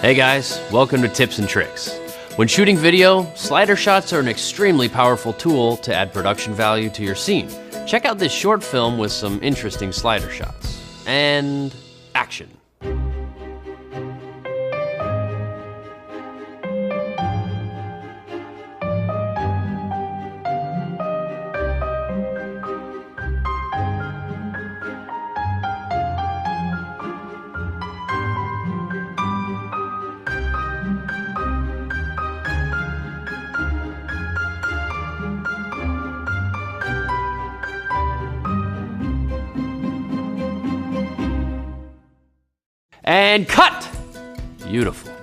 Hey guys, welcome to Tips and Tricks. When shooting video, slider shots are an extremely powerful tool to add production value to your scene. Check out this short film with some interesting slider shots. And action. And cut! Beautiful.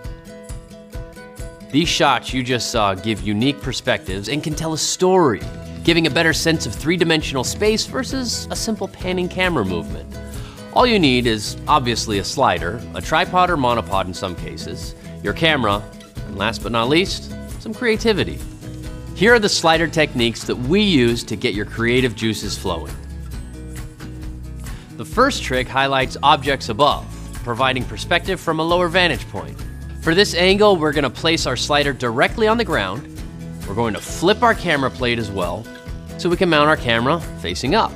These shots you just saw give unique perspectives and can tell a story, giving a better sense of three-dimensional space versus a simple panning camera movement. All you need is obviously a slider, a tripod or monopod in some cases, your camera, and last but not least, some creativity. Here are the slider techniques that we use to get your creative juices flowing. The first trick highlights objects above, providing perspective from a lower vantage point. For this angle, we're gonna place our slider directly on the ground. We're going to flip our camera plate as well, so we can mount our camera facing up.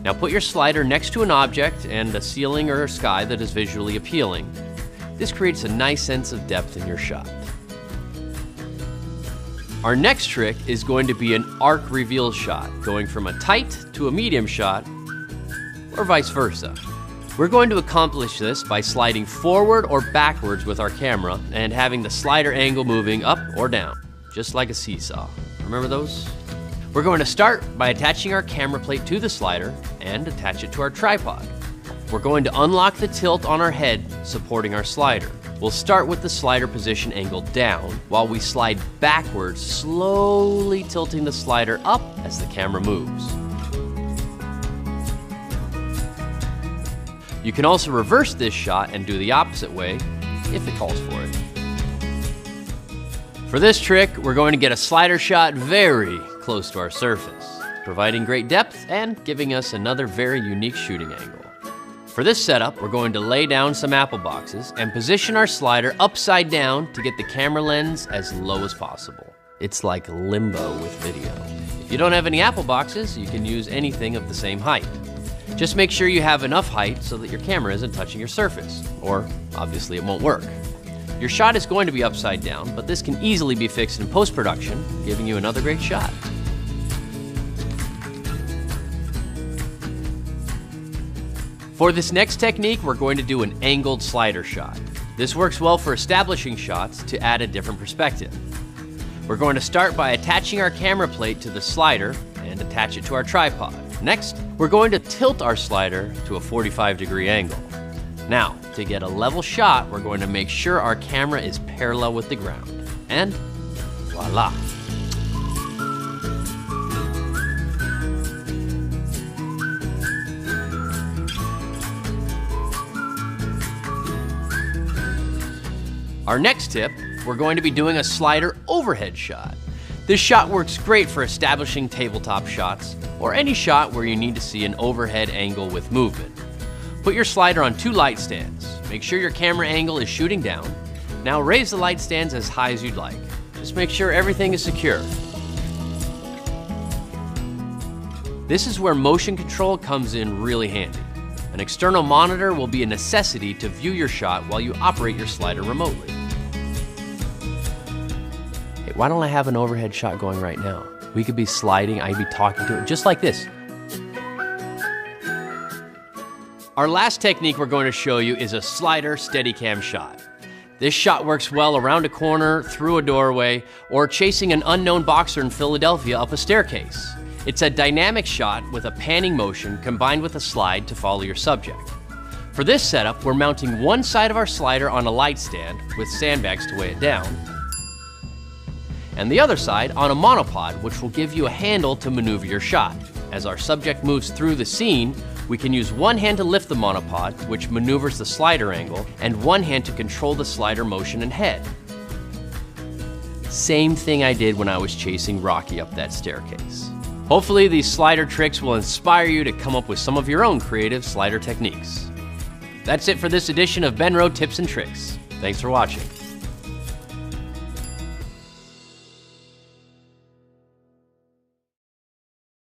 Now put your slider next to an object and a ceiling or a sky that is visually appealing. This creates a nice sense of depth in your shot. Our next trick is going to be an arc reveal shot, going from a tight to a medium shot, or vice versa. We're going to accomplish this by sliding forward or backwards with our camera and having the slider angle moving up or down, just like a seesaw. Remember those? We're going to start by attaching our camera plate to the slider and attach it to our tripod. We're going to unlock the tilt on our head supporting our slider. We'll start with the slider position angled down while we slide backwards, slowly tilting the slider up as the camera moves. You can also reverse this shot and do the opposite way if it calls for it. For this trick, we're going to get a slider shot very close to our surface, providing great depth and giving us another very unique shooting angle. For this setup, we're going to lay down some apple boxes and position our slider upside down to get the camera lens as low as possible. It's like limbo with video. If you don't have any apple boxes, you can use anything of the same height. Just make sure you have enough height so that your camera isn't touching your surface, or obviously it won't work. Your shot is going to be upside down, but this can easily be fixed in post-production, giving you another great shot. For this next technique, we're going to do an angled slider shot. This works well for establishing shots to add a different perspective. We're going to start by attaching our camera plate to the slider and attach it to our tripod. Next, we're going to tilt our slider to a 45-degree angle. Now, to get a level shot, we're going to make sure our camera is parallel with the ground. And voila. Our next tip, we're going to be doing a slider overhead shot. This shot works great for establishing tabletop shots or any shot where you need to see an overhead angle with movement. Put your slider on 2 light stands. Make sure your camera angle is shooting down. Now raise the light stands as high as you'd like. Just make sure everything is secure. This is where motion control comes in really handy. An external monitor will be a necessity to view your shot while you operate your slider remotely. Hey, why don't I have an overhead shot going right now? We could be sliding, I'd be talking to it, just like this. Our last technique we're going to show you is a slider Steadicam shot. This shot works well around a corner, through a doorway, or chasing an unknown boxer in Philadelphia up a staircase. It's a dynamic shot with a panning motion combined with a slide to follow your subject. For this setup, we're mounting one side of our slider on a light stand with sandbags to weigh it down, and the other side on a monopod, which will give you a handle to maneuver your shot. As our subject moves through the scene, we can use one hand to lift the monopod, which maneuvers the slider angle, and one hand to control the slider motion and head. Same thing I did when I was chasing Rocky up that staircase. Hopefully these slider tricks will inspire you to come up with some of your own creative slider techniques. That's it for this edition of Benro Tips and Tricks. Thanks for watching.